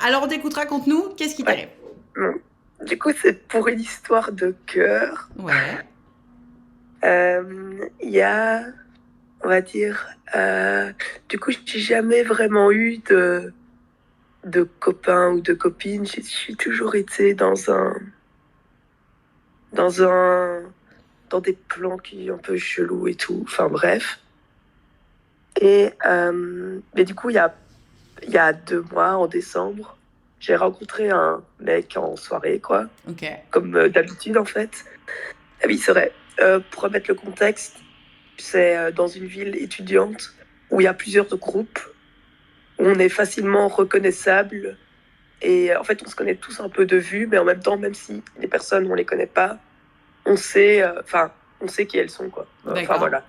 Alors on t'écoute, raconte-nous, qu'est-ce qui t'arrive? Ouais. Bon. Du coup, c'est pour une histoire de cœur. Ouais. Il y a, on va dire, du coup, j'ai jamais vraiment eu de copains ou de copines. J'ai toujours été dans un, dans des plans qui un peu chelous et tout. Enfin, bref. Mais du coup, il y a 2 mois, en décembre, j'ai rencontré un mec en soirée, quoi. Ok. Comme d'habitude, en fait. Ah oui, c'est vrai. Pour remettre le contexte, c'est dans une ville étudiante où il y a plusieurs groupes, où on est facilement reconnaissable. Et en fait, on se connaît tous un peu de vue, mais en même temps, même si les personnes, on les connaît pas, on sait, on sait qui elles sont, quoi. Enfin, D'accord. voilà.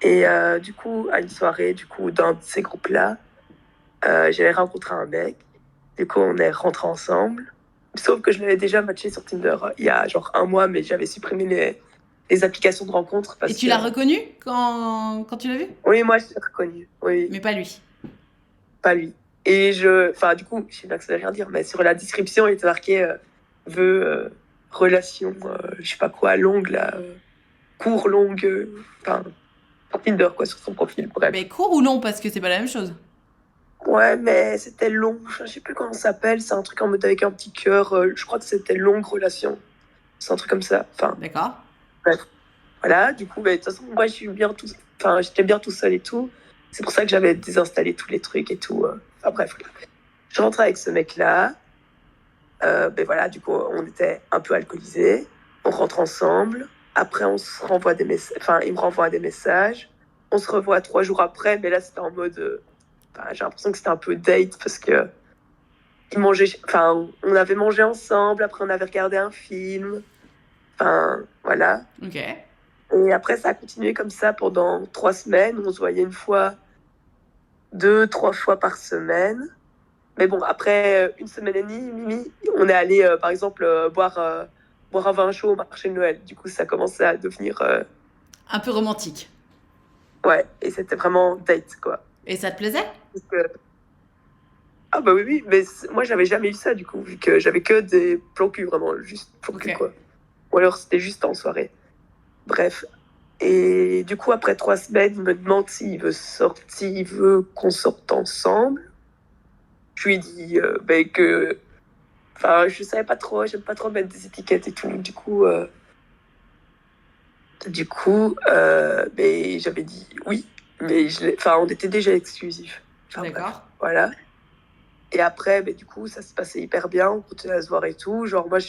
Et du coup, à une soirée, du coup, dans ces groupes-là, j'avais rencontré un mec. Du coup, on est rentrés ensemble. Sauf que je l'avais déjà matché sur Tinder il y a genre un mois, mais j'avais supprimé les applications de rencontre Et parce tu que... l'as reconnu quand tu l'as vu? Oui, moi, je l'ai reconnu. Oui, Mais pas lui. pas lui. Enfin, du coup, je sais bien que ça veut rien dire, mais sur la description, il était marqué veut relation, je sais pas quoi, longue, là, court, longue, enfin, sur Tinder, quoi, sur son profil, Mais bref. court ou long, parce que c'est pas la même chose. Ouais, mais c'était long, je sais plus comment ça s'appelle, c'est un truc en mode avec un petit cœur, je crois que c'était longue relation, c'est un truc comme ça, enfin, D'accord. bref. Voilà, du coup, bah, de toute façon, moi, enfin, j'étais bien tout seul et tout, c'est pour ça que j'avais désinstallé tous les trucs et tout, enfin, bref. Je rentre avec ce mec-là. Ben voilà, du coup, on était un peu alcoolisés. On rentre ensemble. Après, on se renvoie des messages. Enfin, il me renvoie des messages. On se revoit 3 jours après, mais là, c'était en mode. Enfin, j'ai l'impression que c'était un peu date parce que enfin, on avait mangé ensemble. Après, on avait regardé un film. Enfin, voilà. Ok. Et après, ça a continué comme ça pendant 3 semaines. On se voyait une fois, 2, 3 fois par semaine. Mais bon, après une semaine et demie, on est allé, par exemple, boire un vin chaud au marché de Noël. Du coup, ça commençait à devenir... Un peu romantique. ouais, et c'était vraiment date, quoi. Et ça te plaisait? Donc, ah bah oui, oui, mais moi, j'avais jamais eu ça, du coup, vu que j'avais que des plans cul, vraiment, juste plans Ok. cul, quoi. Ou alors, c'était juste en soirée. Bref. Et du coup, après 3 semaines, il me demande s'il veut qu'on sorte ensemble. Je lui dis ben, que... Enfin, je savais pas trop, j'aime pas trop mettre des étiquettes et tout. Mais j'avais dit oui, mais enfin, on était déjà exclusifs. Enfin bref, D'accord. voilà. Et après, mais du coup, ça se passait hyper bien, on continuait à se voir et tout. Genre, même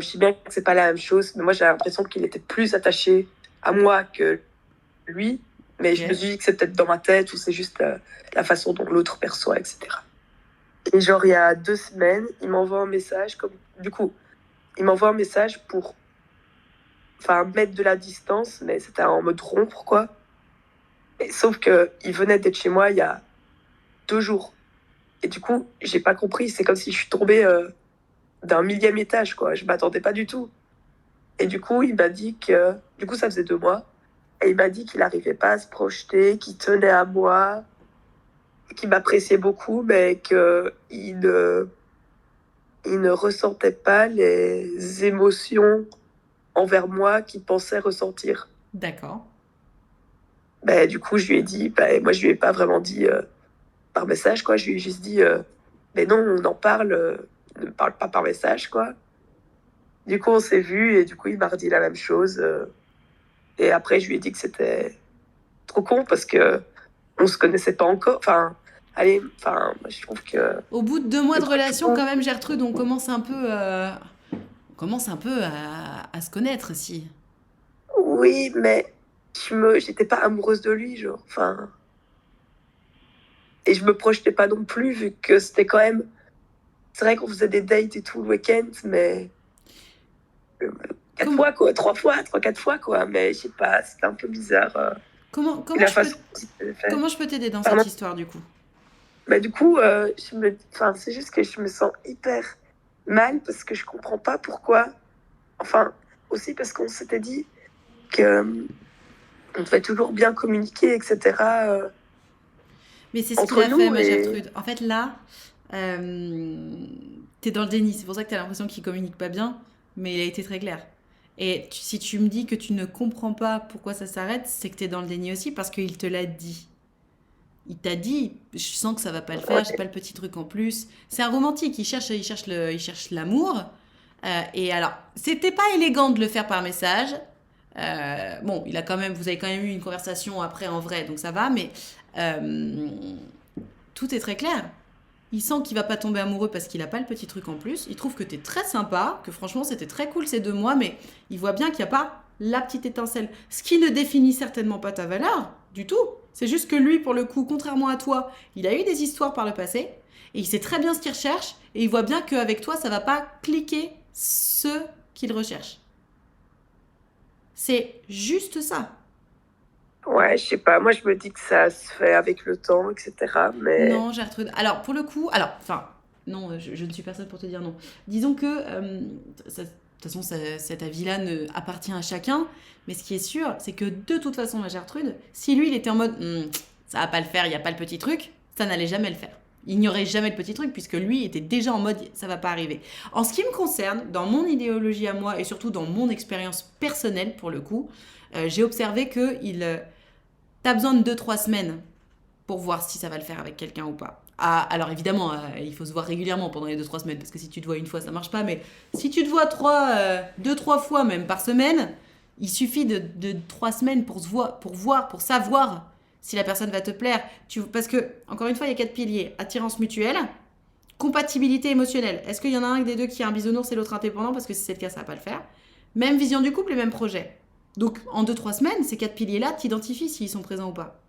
je sais bien que c'est pas la même chose, mais moi, j'ai l'impression qu'il était plus attaché à moi que lui. Mais Ok. je me suis dit que c'est peut-être dans ma tête ou c'est juste la façon dont l'autre perçoit, etc. Et genre, il y a 2 semaines, il m'envoie un message, du coup, il m'envoie un message pour, enfin, mettre de la distance, mais c'était en mode rompre, quoi. Sauf que il venait d'être chez moi il y a 2 jours. Et du coup, j'ai pas compris. C'est comme si je suis tombée d'un millième étage, quoi. Je m'attendais pas du tout. Et du coup, il m'a dit que... Du coup, ça faisait 2 mois. Et il m'a dit qu'il n'arrivait pas à se projeter, qu'il tenait à moi, qu'il m'appréciait beaucoup, mais il ne ressentait pas les émotions envers moi qu'il pensait ressentir. D'accord. Ben, du coup, je lui ai dit... Ben, moi, je lui ai pas vraiment dit... par message, quoi. Je lui ai juste dit, mais non, on en parle, ne me parle pas par message, quoi. Du coup, on s'est vu et du coup, il m'a redit la même chose. Et après, je lui ai dit que c'était trop con parce que on se connaissait pas encore. Enfin, allez, enfin, moi, je trouve que Au bout de 2 mois le de truc relation, fou, quand même, Gertrude, on commence un peu à se connaître aussi. oui, mais j'étais pas amoureuse de lui, genre. Enfin, et je me projetais pas non plus vu que c'était quand même. C'est vrai qu'on faisait des dates et tout le week-end, mais euh, 4 fois, Com- quoi, 3 fois, 3, 4 fois, quoi. Mais je sais pas, c'était un peu bizarre. comment, Et comment la je peux façon dont il l'avait fait. comment je peux t'aider dans Pardon. cette histoire du coup? Bah, du coup, enfin, c'est juste que je me sens hyper mal parce que je comprends pas pourquoi. Enfin, aussi parce qu'on s'était dit que on devait toujours bien communiquer, etc. Mais c'est ce qu'il entre a fait, nous. ma Et Gertrude. En fait, là, t'es dans le déni. C'est pour ça que t'as l'impression qu'il communique pas bien, mais il a été très clair. Et si tu me dis que tu ne comprends pas pourquoi ça s'arrête, c'est que t'es dans le déni aussi parce qu'il te l'a dit. Il t'a dit, je sens que ça va pas le faire, j'ai pas ouais, le petit truc en plus. C'est un romantique, il cherche l'amour. Et alors, c'était pas élégant de le faire par message. Bon, vous avez quand même eu une conversation après en vrai, donc ça va, mais euh, tout est très clair. Il sent qu'il va pas tomber amoureux parce qu'il a pas le petit truc en plus. Il trouve que t'es très sympa, que franchement c'était très cool ces 2 mois, mais il voit bien qu'il n'y a pas la petite étincelle. Ce qui ne définit certainement pas ta valeur, du tout. C'est juste que lui, pour le coup, contrairement à toi, il a eu des histoires par le passé, et il sait très bien ce qu'il recherche, et il voit bien qu'avec toi, ça va pas cliquer ce qu'il recherche. C'est juste ça. ouais, je sais pas. Moi, je me dis que ça se fait avec le temps, etc. Mais Non, Gertrude. Alors, pour le coup, enfin, non, je ne suis personne pour te dire non. Disons que, de toute façon, cet avis-là ne appartient à chacun, mais ce qui est sûr, c'est que de toute façon, ma Gertrude, si lui, il était en mode, ça va pas le faire, il n'y a pas le petit truc, ça n'allait jamais le faire. Il n'y aurait jamais le petit truc, puisque lui était déjà en mode, ça va pas arriver. En ce qui me concerne, dans mon idéologie à moi, et surtout dans mon expérience personnelle, pour le coup, j'ai observé que t'as besoin de 2 3 semaines pour voir si ça va le faire avec quelqu'un ou pas. Ah, alors évidemment, il faut se voir régulièrement pendant les 2 3 semaines, parce que si tu te vois une fois, ça marche pas, mais si tu te vois 2 3 fois même par semaine, il suffit de 3 semaines pour savoir si la personne va te plaire. Parce que, encore une fois, il y a 4 piliers. Attirance mutuelle, compatibilité émotionnelle. Est-ce qu'il y en a un des deux qui est un bisounours et l'autre indépendant? Parce que si c'est le cas, ça va pas le faire. Même vision du couple et même projet. Donc, en 2 3 semaines, ces 4 piliers-là, t'identifies s'ils sont présents ou pas.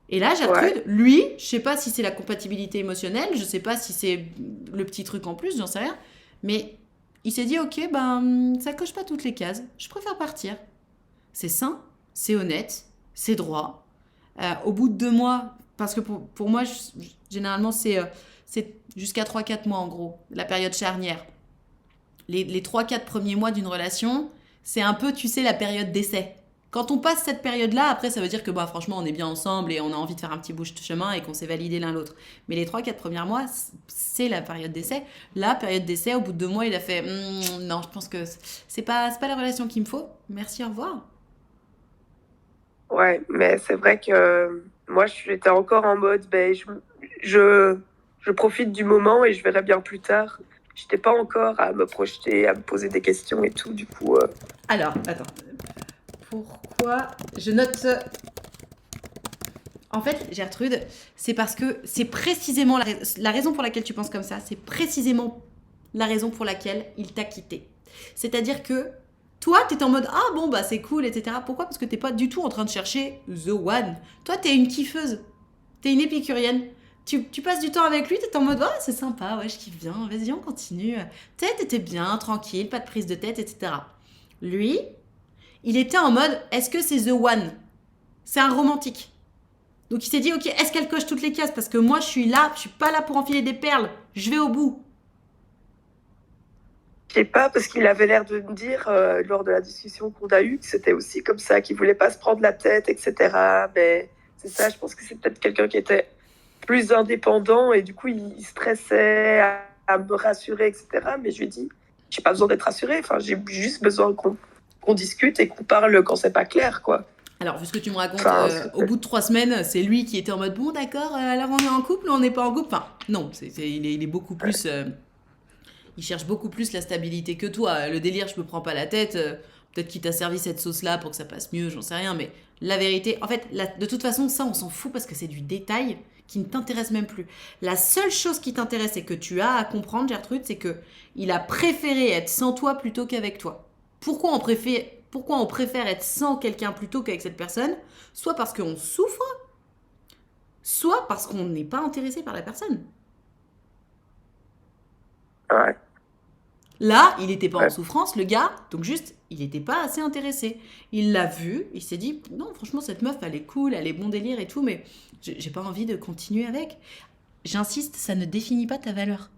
Et là, ouais, Gertrude, lui, je sais pas si c'est la compatibilité émotionnelle, je sais pas si c'est le petit truc en plus, j'en sais rien. Mais il s'est dit, ok, ben, ça coche pas toutes les cases, je préfère partir. C'est sain, c'est honnête, c'est droit. Au bout de 2 mois, parce que pour moi, généralement, c'est jusqu'à 3 4 mois en gros, la période charnière. Les 3 4 premiers mois d'une relation, c'est un peu, tu sais, la période d'essai. Quand on passe cette période-là, après, ça veut dire que bah, franchement, on est bien ensemble et on a envie de faire un petit bout de chemin et qu'on s'est validé l'un l'autre. Mais les 3 4 premiers mois, c'est la période d'essai. La période d'essai, au bout de 2 mois, il a fait non, je pense que c'est pas la relation qu'il me faut. Merci, au revoir. ouais. Mais c'est vrai que moi, j'étais encore en mode, ben, je, je profite du moment et je verrai bien plus tard. J'étais pas encore à me projeter, à me poser des questions et tout. Du coup, Alors, attends. Pourquoi je note. En fait, Gertrude, c'est parce que c'est précisément la raison pour laquelle tu penses comme ça, c'est précisément la raison pour laquelle il t'a quitté. C'est-à-dire que toi, t'es en mode ah bon, bah c'est cool, etc. Pourquoi? Parce que t'es pas du tout en train de chercher the one. Toi, t'es une kiffeuse, t'es une épicurienne. Tu passes du temps avec lui, t'es en mode oh, c'est sympa, ouais, je kiffe bien, vas-y, on continue. T'étais bien, tranquille, pas de prise de tête, etc. Lui, il était en mode est-ce que c'est the one? C'est un romantique. Donc il s'est dit, ok, est-ce qu'elle coche toutes les cases? Parce que moi, je suis là, je suis pas là pour enfiler des perles. Je vais au bout. je sais pas, parce qu'il avait l'air de me dire lors de la discussion qu'on a eue que c'était aussi comme ça, qu'il voulait pas se prendre la tête, etc. Mais c'est ça, je pense que c'est peut-être quelqu'un qui était plus indépendant et du coup, il stressait à me rassurer, etc. Mais je lui ai dit, j'ai pas besoin d'être rassurée. Enfin, j'ai juste besoin qu'on discute et qu'on parle quand c'est pas clair, quoi. Alors, vu ce que tu me racontes, Enfin, au bout de 3 semaines, c'est lui qui était en mode bon, d'accord, alors on est en couple ou on n'est pas en couple? Enfin, non, il est beaucoup plus. Il cherche beaucoup plus la stabilité que toi. Le délire, je me prends pas la tête. Peut-être qu'il t'a servi cette sauce-là pour que ça passe mieux, j'en sais rien. Mais la vérité, en fait, de toute façon, ça, on s'en fout parce que c'est du détail qui ne t'intéresse même plus. La seule chose qui t'intéresse et que tu as à comprendre, Gertrude, c'est que il a préféré être sans toi plutôt qu'avec toi. Pourquoi on préfère être sans quelqu'un plutôt qu'avec cette personne? Soit parce qu'on souffre, soit parce qu'on n'est pas intéressé par la personne. ouais, Là, il n'était pas en ouais, souffrance, le gars, donc juste, il n'était pas assez intéressé. Il l'a vu, il s'est dit, non, franchement, cette meuf, elle est cool, elle est bon délire et tout, mais j'ai pas envie de continuer avec. J'insiste, ça ne définit pas ta valeur.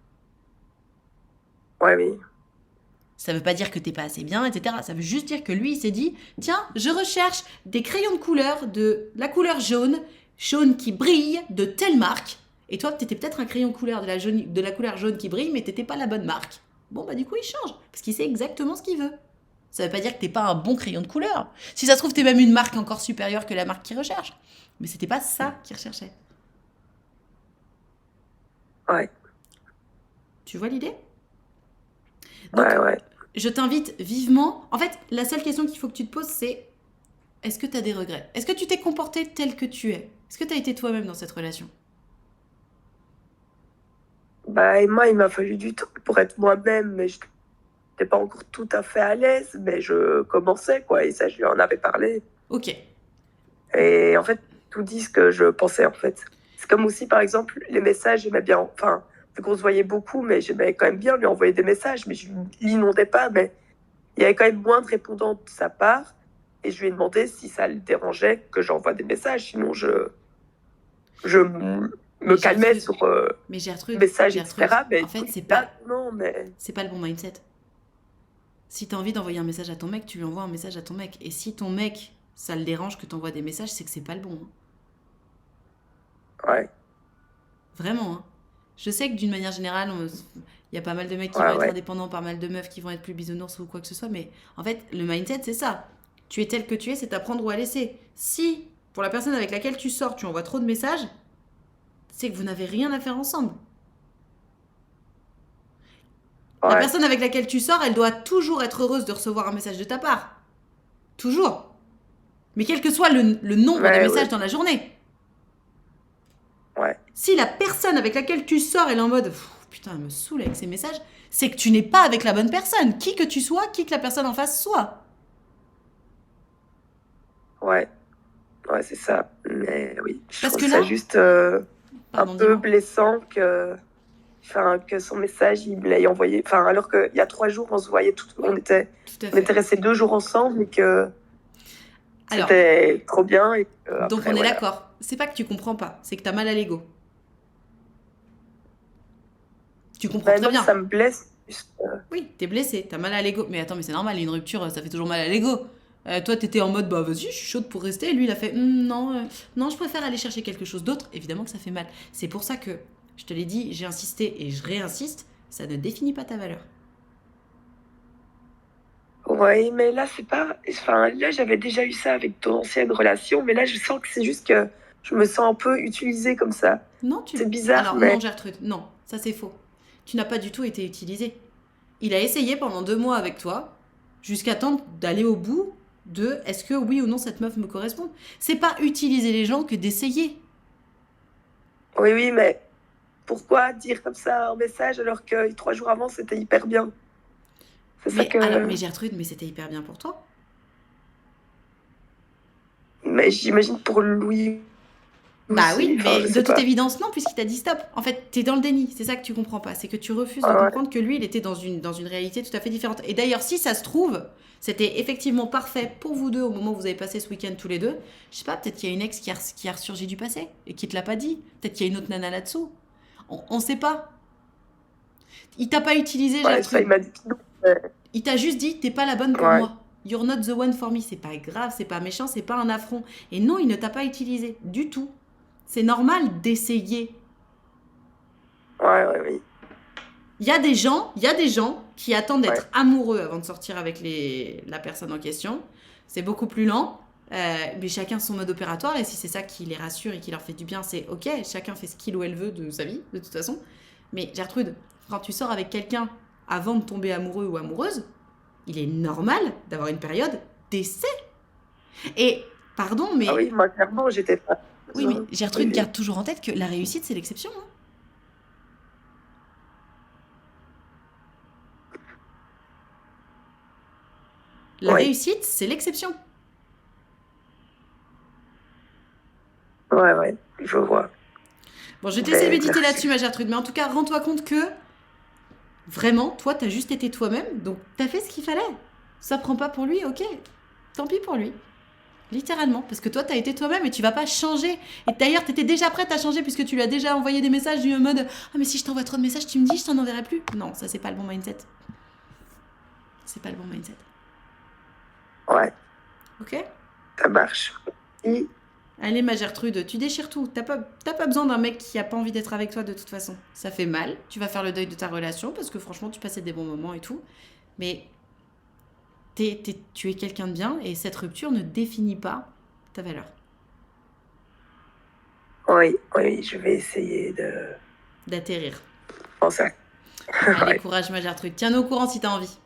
ouais, oui. Ça veut pas dire que t'es pas assez bien, etc. Ça veut juste dire que lui, il s'est dit, tiens, je recherche des crayons de couleur, de la couleur jaune, jaune qui brille de telle marque. Et toi, t'étais peut-être un crayon couleur de la couleur jaune qui brille, mais t'étais pas la bonne marque. Bon, bah du coup, il change. Parce qu'il sait exactement ce qu'il veut. Ça veut pas dire que t'es pas un bon crayon de couleur. Si ça se trouve, t'es même une marque encore supérieure que la marque qu'il recherche. Mais c'était pas ça qu'il recherchait. Ouais, Tu vois l'idée? Donc, ouais, ouais. je t'invite vivement. En fait, la seule question qu'il faut que tu te poses, c'est est-ce que tu as des regrets? Est-ce que tu t'es comporté tel que tu es? Est-ce que tu as été toi-même dans cette relation? Bah, et moi, il m'a fallu du temps pour être moi-même, mais je n'étais pas encore tout à fait à l'aise, mais je commençais, quoi, et ça, je lui en avais parlé. Ok. Et en fait, tout dit ce que je pensais, en fait. C'est comme aussi, par exemple, les messages, j'aimais bien, enfin, vu qu'on se voyait beaucoup, mais j'aimais quand même bien lui envoyer des messages, mais je l'inondais pas, mais il y avait quand même moins de répondants de sa part, et je lui ai demandé si ça le dérangeait que j'envoie des messages, sinon je me Mais calmais Gertrude, sur mais Gertrude, messages, Gertrude, etc. Mais en fait, écoute, là, non, mais c'est pas le bon mindset. Si t'as envie d'envoyer un message à ton mec, tu lui envoies un message à ton mec. Et si ton mec, ça le dérange que t'envoies des messages, c'est que c'est pas le bon. Hein. ouais, Vraiment. Hein. Je sais que d'une manière générale, il y a pas mal de mecs qui vont ouais, être ouais, indépendants, pas mal de meufs qui vont être plus bisounours ou quoi que ce soit. Mais en fait, le mindset, c'est ça. Tu es tel que tu es, c'est à prendre ou à laisser. Si, pour la personne avec laquelle tu sors, tu envoies trop de messages, c'est que vous n'avez rien à faire ensemble. La ouais, personne avec laquelle tu sors, elle doit toujours être heureuse de recevoir un message de ta part. Toujours. Mais quel que soit le nombre de ouais, ouais, messages dans la journée. ouais, Si la personne avec laquelle tu sors, elle est en mode putain, elle me saoule avec ces messages, c'est que tu n'es pas avec la bonne personne. Qui que tu sois, qui que la personne en face soit. ouais, ouais, c'est ça. Mais oui, je Parce trouve que ça là, juste un pardon, peu dis-moi. blessant que son message, il me l'ait envoyé. Enfin, alors qu'il y a 3 jours, on se voyait Oui, tout à on était fait. restés 2 jours ensemble et que Alors, c'était trop bien. Et donc après, on est voilà. d'accord. C'est pas que tu comprends pas, c'est que t'as mal à l'ego. Tu comprends Ben très non, bien. ça me blesse. Juste, Oui, t'es blessé, t'as mal à l'ego. Mais attends, mais c'est normal, une rupture, ça fait toujours mal à l'ego. Toi, t'étais en mode, bah vas-y, je suis chaude pour rester. Lui, il a fait, non, non, je préfère aller chercher quelque chose d'autre. Évidemment que ça fait mal. C'est pour ça que, je te l'ai dit, j'ai insisté et je réinsiste, ça ne définit pas ta valeur. ouais, mais là, c'est pas. Enfin, là, j'avais déjà eu ça avec ton ancienne relation, mais là, je sens que c'est juste que je me sens un peu utilisée comme ça. Non, C'est bizarre, Alors, non, mais Gertrude, non, ça c'est faux. Tu n'as pas du tout été utilisé. Il a essayé pendant 2 mois avec toi, jusqu'à temps d'aller au bout de est-ce que oui ou non cette meuf me correspond. C'est pas utiliser les gens que d'essayer. oui, oui, mais pourquoi dire comme ça un message alors que 3 jours avant, c'était hyper bien? C'est ça Mais alors, que. mais Gertrude, mais c'était hyper bien pour toi. Mais j'imagine pour Louis Bah aussi, oui, enfin, je mais de sais toute pas. évidence, non, puisqu'il t'a dit stop. En fait, t'es dans le déni. C'est ça que tu comprends pas. C'est que tu refuses de Ouais, ouais, comprendre que lui, il était dans une réalité tout à fait différente. Et d'ailleurs, si ça se trouve, c'était effectivement parfait pour vous deux au moment où vous avez passé ce week-end tous les deux. Je sais pas, peut-être qu'il y a une ex qui a ressurgi du passé et qui te l'a pas dit. Peut-être qu'il y a une autre nana là-dessous. On sait pas. Il t'a pas utilisé, ouais, ça, il Gertrude. m'a dit que non. Mais- Il t'a juste dit, t'es pas la bonne pour Ouais, moi. You're not the one for me. C'est pas grave, c'est pas méchant, c'est pas un affront. Et non, il ne t'a pas utilisé du tout. C'est normal d'essayer. ouais, ouais, oui. Il y a des gens qui attendent Ouais, d'être amoureux avant de sortir avec la personne en question. C'est beaucoup plus lent, mais chacun son mode opératoire. Et si c'est ça qui les rassure et qui leur fait du bien, c'est ok. Chacun fait ce qu'il ou elle veut de sa vie, de toute façon. Mais Gertrude, quand tu sors avec quelqu'un avant de tomber amoureux ou amoureuse, il est normal d'avoir une période d'essai. Et, pardon, ah mais oui, moi, clairement, j'étais pas. oui, mais Oui, Gertrude oui. garde toujours en tête que la réussite, c'est l'exception. Hein. La Oui, réussite, c'est l'exception. ouais, ouais, je vois. Bon, je vais te laisser Ben, méditer là-dessus, merci. ma Gertrude, mais en tout cas, rends-toi compte que vraiment, toi, t'as juste été toi-même, donc t'as fait ce qu'il fallait. Ça prend pas pour lui, ok. Tant pis pour lui. Littéralement, parce que toi, t'as été toi-même et tu vas pas changer. Et d'ailleurs, t'étais déjà prête à changer puisque tu lui as déjà envoyé des messages du mode ah, mais si je t'envoie trop de messages, tu me dis, je t'en enverrai plus. Non, ça, c'est pas le bon mindset. C'est pas le bon mindset. Ouais, Ok. ça marche. Et Allez, ma Gertrude, tu déchires tout. T'as pas besoin d'un mec qui a pas envie d'être avec toi de toute façon. Ça fait mal. Tu vas faire le deuil de ta relation parce que franchement, tu passais des bons moments et tout. Mais tu es quelqu'un de bien et cette rupture ne définit pas ta valeur. Oui, oui, je vais essayer de D'atterrir. penser à... Allez, Ouais. courage, ma Gertrude. Tiens-nous au courant si t'as envie.